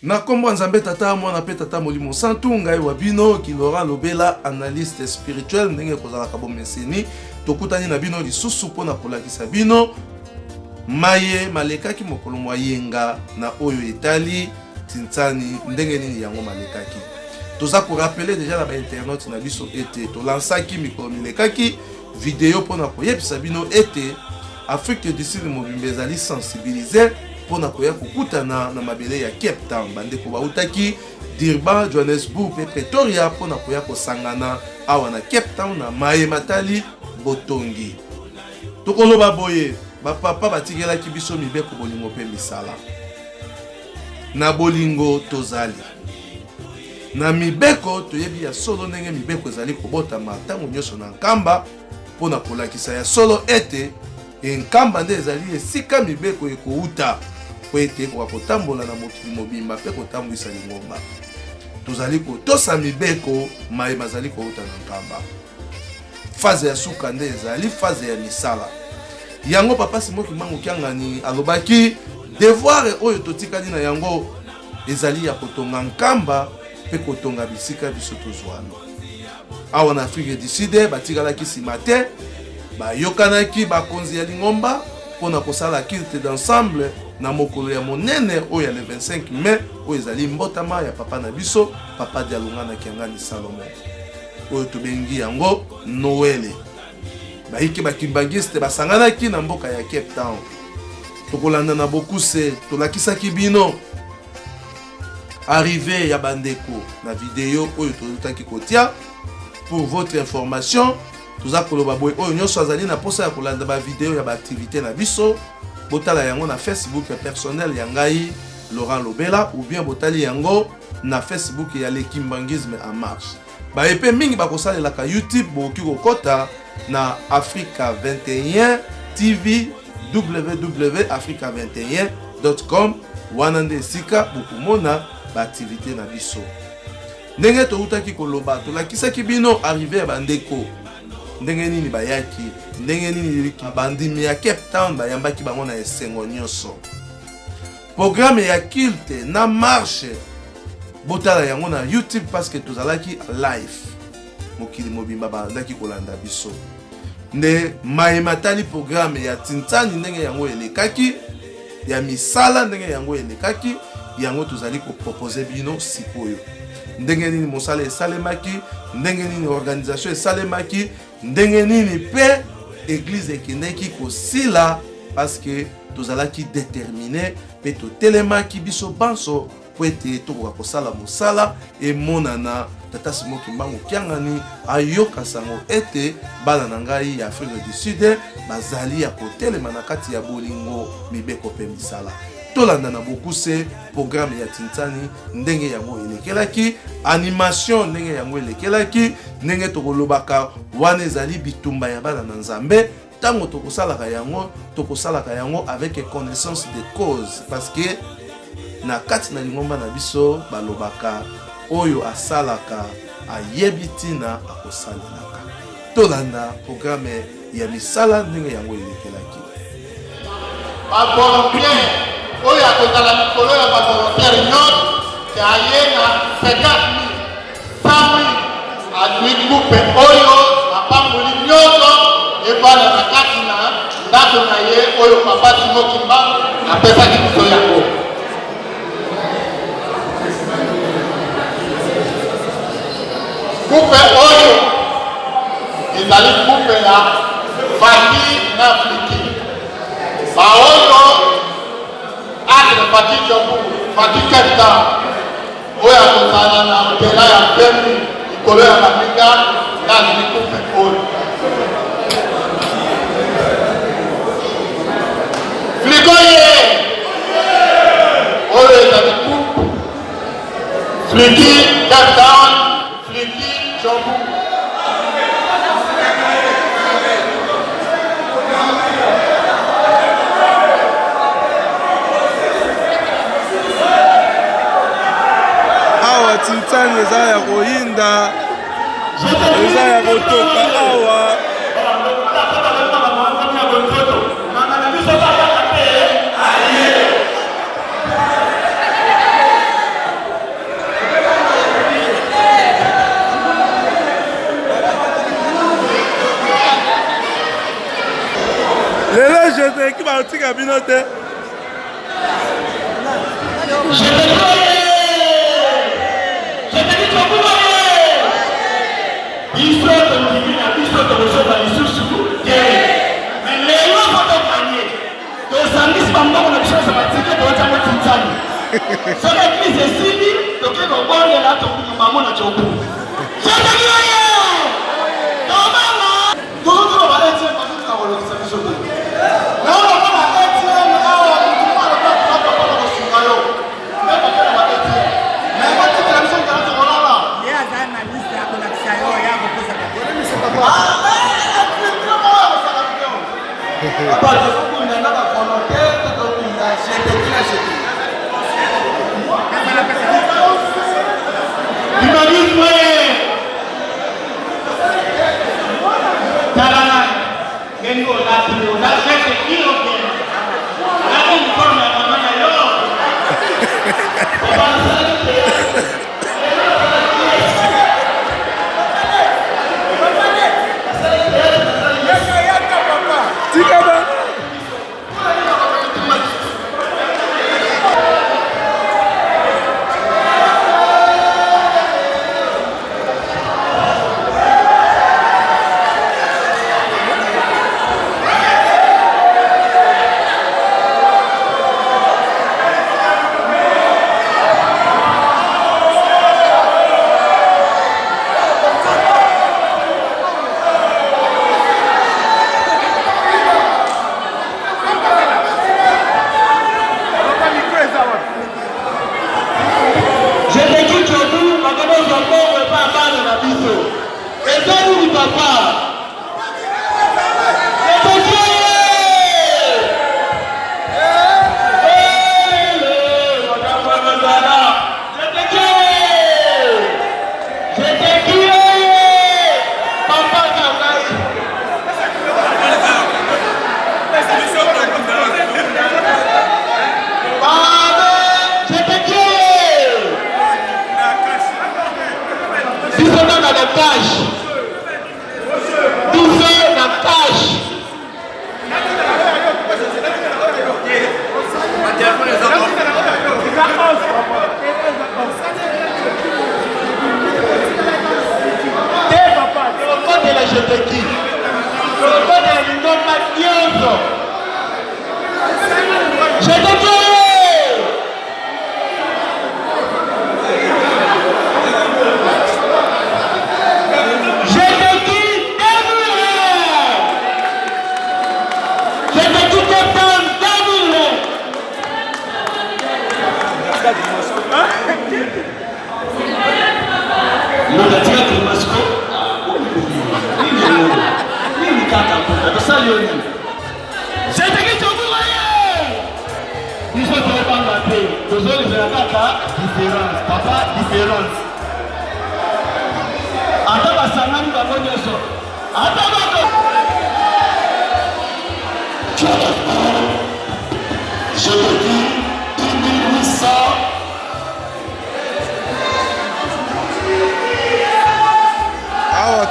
Na kombo nzambe tata mwana pe tata molimo santu ngai wabino ki Laurent Lobela analyste spirituel ndenge kozala kabo meseni tokutani na bino lisusu pona kolakisa bino maye malekaki mokolo moyenga na oyo etali tintani ndenge nini yango malekaki toza ko rappeler déjà na ba internet na biso ete to lansaki mikolo milekaki vidéo pona koyebisa bino ete Afrique du Sud mobimba ezali sensibiliser pona koya kokutana na mabele ya Cape Town bandeko bautaki Durban, Johannesburg pe Pretoria pona koya kosangana awa na Cape Town na maye matali botongi tokoloba boye bapapa batikelaki biso mibeko bolingo pe misala na bolingo tozali na mibeko toyebi ya solo ndenge mibeko ezali kobotama ntango nyonso na nkamba pona kolakisa ya solo ete nkamba nde ezali esika mibeko ekouta po ete koka kotambola na mokili mobimba mpe kotambwisa lingomba tozali kotosa mibeko maye bazali kouta na nkamba faze ya suka nde ezali faze ya misala yango papa Simoki Mbangu Kiangani alobaki devoir oyo totikani na yango ezali ya kotonga nkamba pe kotonga bisika biso tozwana awa na Afrique du Sud batikalaki nsima te bayokanaki bakonzi ya lingomba mpona kosala culte d'ensemble na mokolo ya monene oyo ya le 25 mai oyo ezali mbotama ya papa na biso papa Dialunga na Kiangani Salomon oyo tobengi yango Noele baiki bakimbangiste basanganaki na mboka ya Cape Town tokolanda na bokuse tolakisaki bino arrivé ya bandeko na vidéo oyo tolutaki kotia pour votre information toza koloba boy oyo nyonso azali na posa ya kolanda ba vidéo ya ba activité na biso botala yango na Facebook personnel ya ngai Laurent Lobela ou bien botali yango na Facebook ya l'Ekimbangisme en marche ba epe mingi bakosalelaka YouTube boki kokota na Africa 21 TV www.africa21.com wana nde esika bokomona ba activité na biso ndenge toutaki koloba tolakisaki bino arrivé ya bandeko ndenge nini bayaki ndenge nini bandimi ya Cape Town bayambaki bango na esengo nyonso programme ya culte na marche botala yango na YouTube parce que tozalaki live mokili mobimba bandaki kolanda biso nde maye matali programme ya tintani ndenge yango elekaki ya misala ndenge yango elekaki yango tozali ko proposer bino sikoyo ndenge nini mosala esalemaki ndenge nini organisation esalemaki ndenge nini pe église ekendeki kosila parce que tozalaki déterminé pe totelemaki biso banso po ete tokoka kosala mosala emonana tata Simoki Mbangu Kiangani ayoka sango ete bana na ngai ya Afrique du Sud bazali ya kotelema na kati ya bolingo mibeko pe misala tolanda na bokuse programme ya tintani ndenge yango elekelaki animation ndenge yango elekelaki ndenge tokolobaka wana ezali bitumba ya bana na nzambe tango tokosalaka yango avec connaissance de cause parce que na kati na lingomba na biso balobaka oyo asalaka ayebi tina akosalelaka tolanda programme ya misala ndenge yango elekelaki volontaire oyo akozala mikolo ya bavolontaire nyonso ke aye na 50 000 adui coupe oyo bapamboli nyonso ebala na kati na ndako na ye oyo papa Simoki Mbangu apesaki biso yango coupe oyo ezali coupe ya Fati na Fliki baoyo ake Fati Jobu Fati Cape Town oyo akozala na mpela ya pembi likolo ya baminga nazili coupe oyo Fliko ye oyo ezali coupe Fliki Cape Town Fliki Jobu awa tintani eza ya koyinda eza ya kotoka awa qui va au cabinet.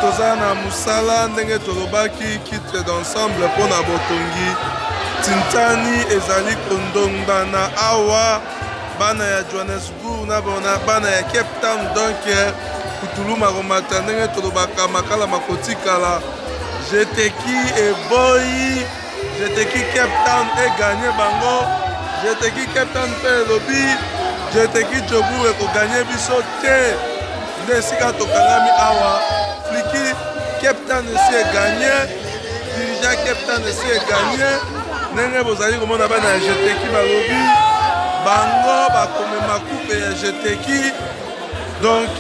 Tozana musala ndenge tolobaki kitre d'ensemble pona botongi tintani ezali kondonga na awa bana ya Johannesburg na bana ya Cape Town donc kutulu makomata ndenge tolobaka makala makotikala jeteki eboyi jeteki Cape Town eganye bango jeteki Cape Town pe elobi jeteki Joburg ekoganye biso te nde esika tokangami awa Fliki Cape Town esi eganye dirigeant Cape Town esi eganye ndenge bozali komona bana ya jeteki balobi bango bakomema coupe ya jeteki donc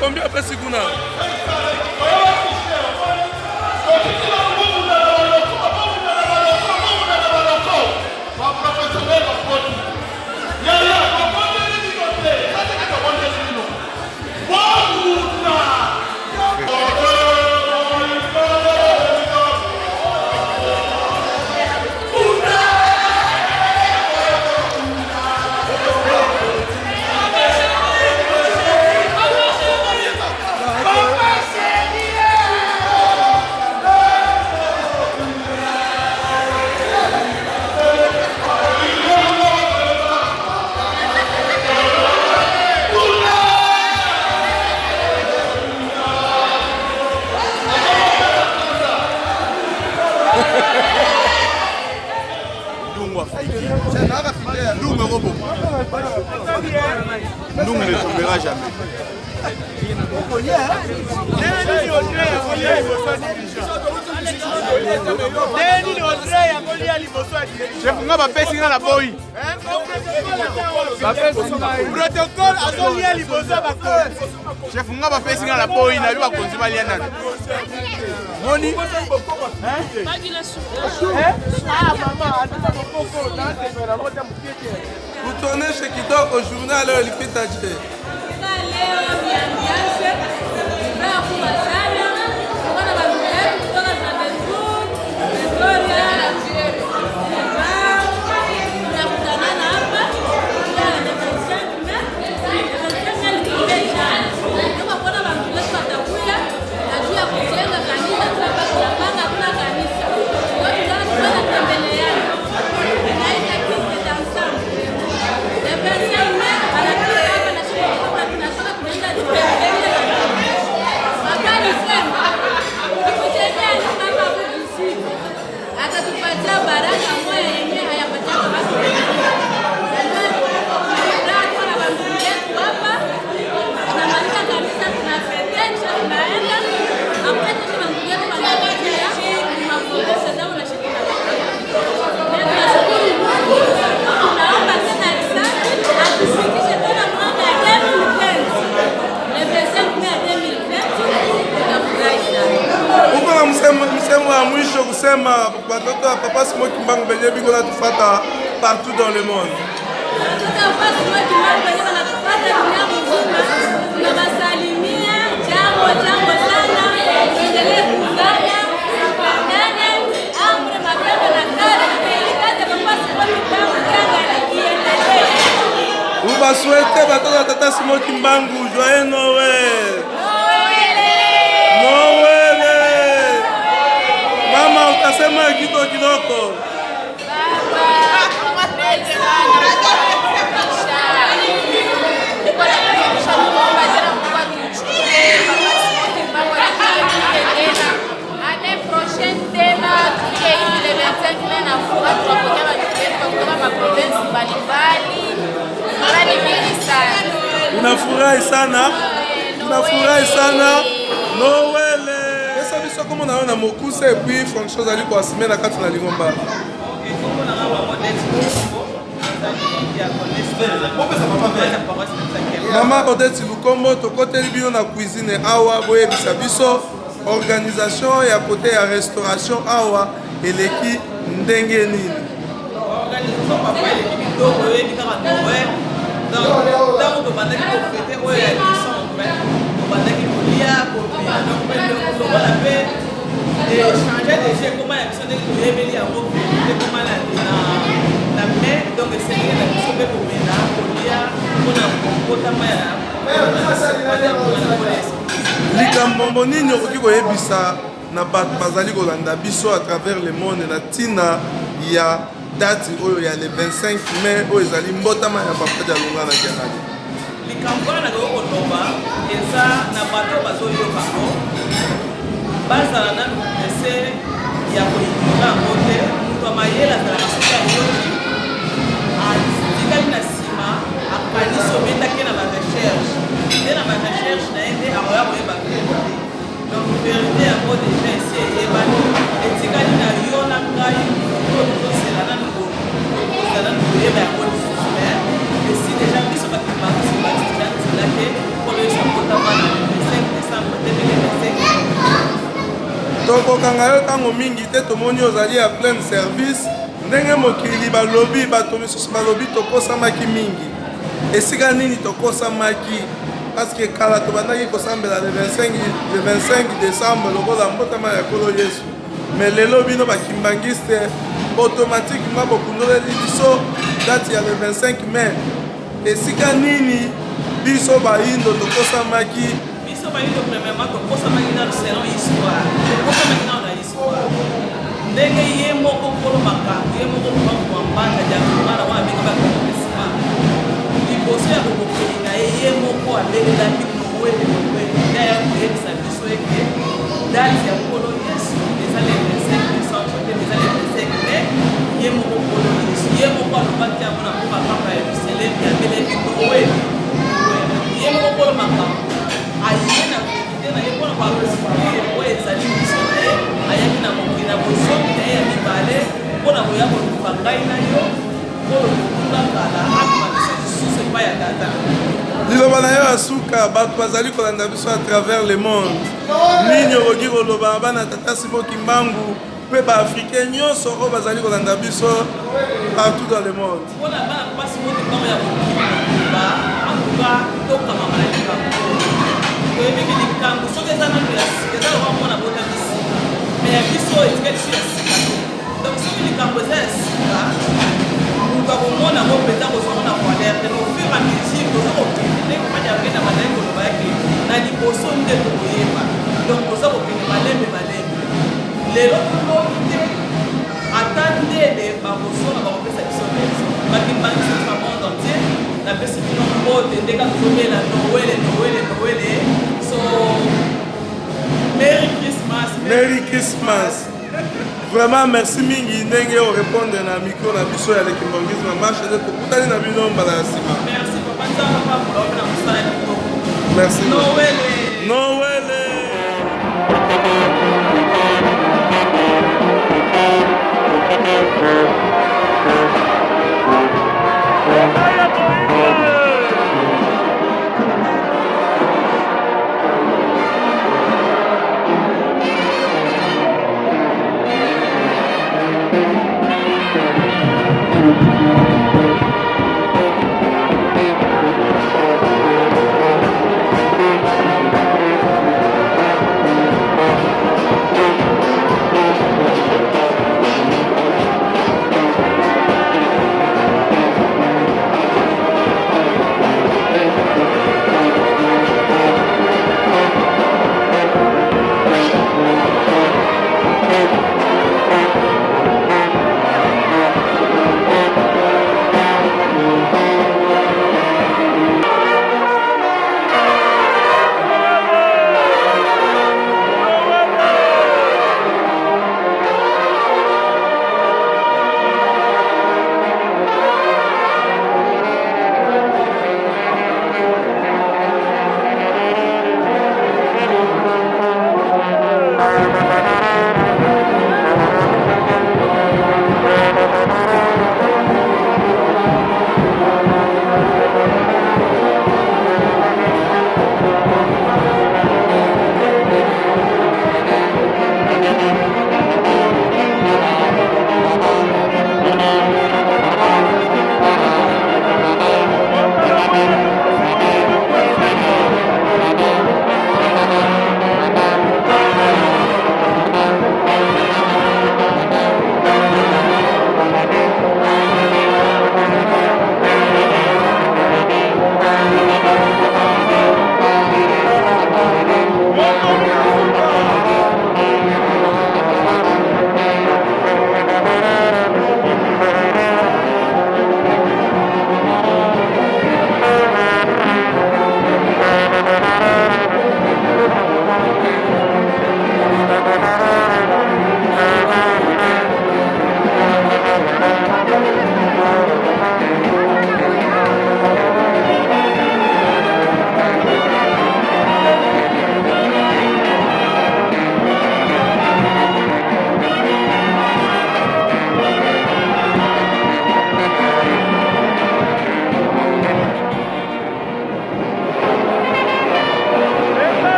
Combien apesi kuna? Nous ne tombera jamais. Chef nga bapesi nga na boyi. Protocole azolia liboso bakonzi. Chef nga bapesi nga na boyi na biwa konzi balia nani. Moni? Vous tournez chez Kitoko au journal Lipita Dje. Msemo wa mwisho kusema watoto wa Papa Smoky Mbangu benye biko natufata partout dans le monde. Vous va souhaiter watoto wa Tata Smoky Mbangu joyeux Noël. Mama utasema kitu kidogo. Unafurahi sana? Unafurahi sana? Noël. Esa biso comme on a un mokuse et puis fonction zali ko asime na kati na lingomba. Mama Odette Lukombo tokoteli bino na cuisine awa boye bisa biso organisation ya côté ya restauration awa eleki ndenge nini. Organisation papa eleki bitoko eleki kaka Noël. Donc to bandaki ko fêter oyo ya décembre. To bandaki kolia kopia donc pe on appelle changer de jeu comment la mission de rebeli ya ko fêter comment la mais donc c'est la mission pe ko mena kolia kona kokota maya. Likambo nini okoki koyebisa na bato bazali kolanda biso à travers le monde na ntina ya date oyo ya le 25 mai oyo ezali mbotama ya papa ya longa na Canada. Likambo na koloba eza na bato bazoyoka ko bazala na ese ya koyikola ngote mutu amayela azala soki ayoti atikali na nsima akanisi obendaki na barecherche nde na barecherche na ye nde akoya koyeba verité donc verité yango deja esi eyebani etikali na yo na ngai tozosela nanu kozala nanu koyeba yango lisusu me esi deja biso bakimbango sobatija nzela te koloyesa kotama na tokokanga yo ntango mingi te tomoni ozali ya plein service ndenge mokili balobi bato misusu balobi tokosamaki mingi esika nini tokosamaki parce que kala tobandaki kosambela le 25 décembre lokola mbotama ya kolo yesu mais lelo bino bakimbangiste automatiquement bokundoleli biso date ya le 25 mai esika nini biso bayindo tokosamaki biso bayindo premièrement tokosamaki na selon histoire tokosamaki na histoire ndenge ye moko kolo makambo ye moko kwambanda ya kumana wana benga bakomisima liboso ya kokokeli na ye moko abelelaki nowele nda ya koyebisa biso eke date ya kolo yesu eza le 25 décembre te eza le 25 mai ye moko kolo yesu ye moko alobaki yango na mpo makambo ya yerusalemi abelaki nowele ye moko kolo makambo aye na kokite na ye mpona koapresipire oyo ezali miso na ye ayaki na mokili na bozomi na ye ya mibale mpona koya koluka ngai na yo oyo kokunda kala akoma biso lisusu epai ya tata liloba na yo ya suka bato bazali kolanda biso à travers le monde nini okoki koloba bana tata Simoki Mbangu mpe baafricain nyonso oyo bazali kolanda biso partout dans le monde mpona bana papa Simoki Mbangu ya kokima koba antuka tokamama na likambo toyebiki likambo soki eza nano ya sika eza loka mwana bota bisika mais ya biso etikali biso ya sika te donc soki likambo eza ya sika moto akomona ngo mpenza kozongo na poalerte mais au fur et à mesure toza kokende ndenge mani akende na bandaki koloba yake na liboso nde tokoyeba donc toza kokende balembe lelo toloni te ata ndele bakosona bakopesa biso leso bakimbangisa biso monde entier napesi bino mbote nde kaka tozobela nowele so merry christmas vraiment merci mingi ndenge orépondre na micro na biso ya lekimbongisme marche ete tokutani na bino mbala ya nsima merci papa nzaka pakola opena mosala ya kitoko merci nowele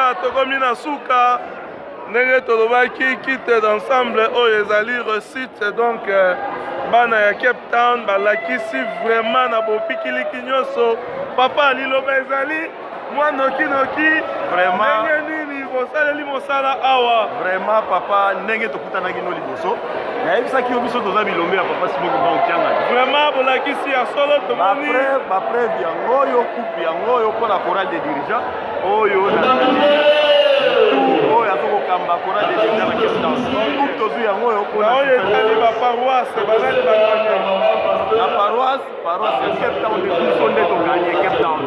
awa tokomi na suka ndenge tolobaki kite d'ensemble oyo ezali réussite donc bana ya Cape Town balakisi vraiment na bopikiliki nyonso papa liloba ezali mwa noki vraiment ndenge nini bosaleli mosala awa vraiment papa ndenge tokutanaki no liboso nayebisaki yo biso toza bilombe ya papa Simon Kimbangu Kianga vraiment bolakisi ya solo tomoni bapreuve yango oyo coupe yango oyo mpona chorale de dirigeant oyo oyo azokokamba chorale de dirigeant na Cape Town coupe tozwi yango oyo oyo etali baparoise banani bakanye na paroisse ya Cape Town de biso nde tokanye Cape Town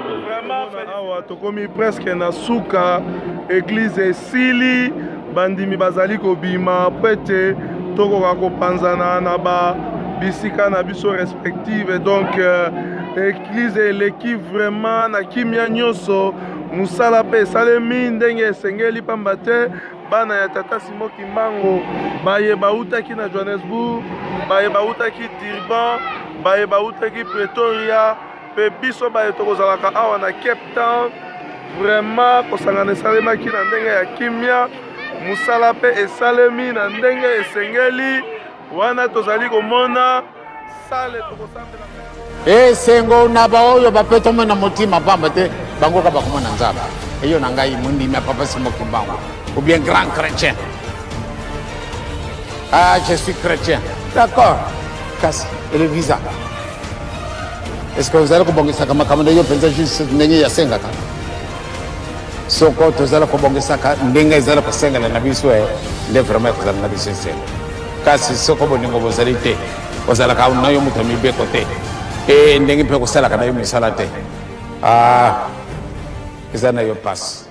awa tokomi presque na suka église esili bandimi bazali kobima po ete tokoka kopanzana na bisika na biso respective donc église eleki vraiment na kimia nyonso musala mpe esalemi ndenge esengeli pamba te bana ya tata Simon Kimbangu baye bautaki na Johannesburg baye bautaki Durban baye bautaki Pretoria mpe biso baye tokozalaka awa na Cape Town vraiment kosangana esalemaki na ndenge ya kimia musala mpe esalemi na ndenge esengeli wana tozali komona sale tokosambela esengo na baoyo bapetomo na motima pamba te bango ka bakomona nzaba eyo na ngai mondimi ya papa Simon Kimbangu ou bien grand chrétien. Ah, je suis chrétien. D'accord. Kasi, et le visa. Est-ce que vous allez kobongisa kama kama ndio penza juste ndenge ya senga ka? Soko tozala kobongisa ka ndenge ezala kosenga na biso le vraiment kozala na biso senga. Kasi soko boningo bozali te. Ozala ka nayo mutu mibeko te. Ndenge pe kosala ka nayo misala te. Ah, ezana yo passe.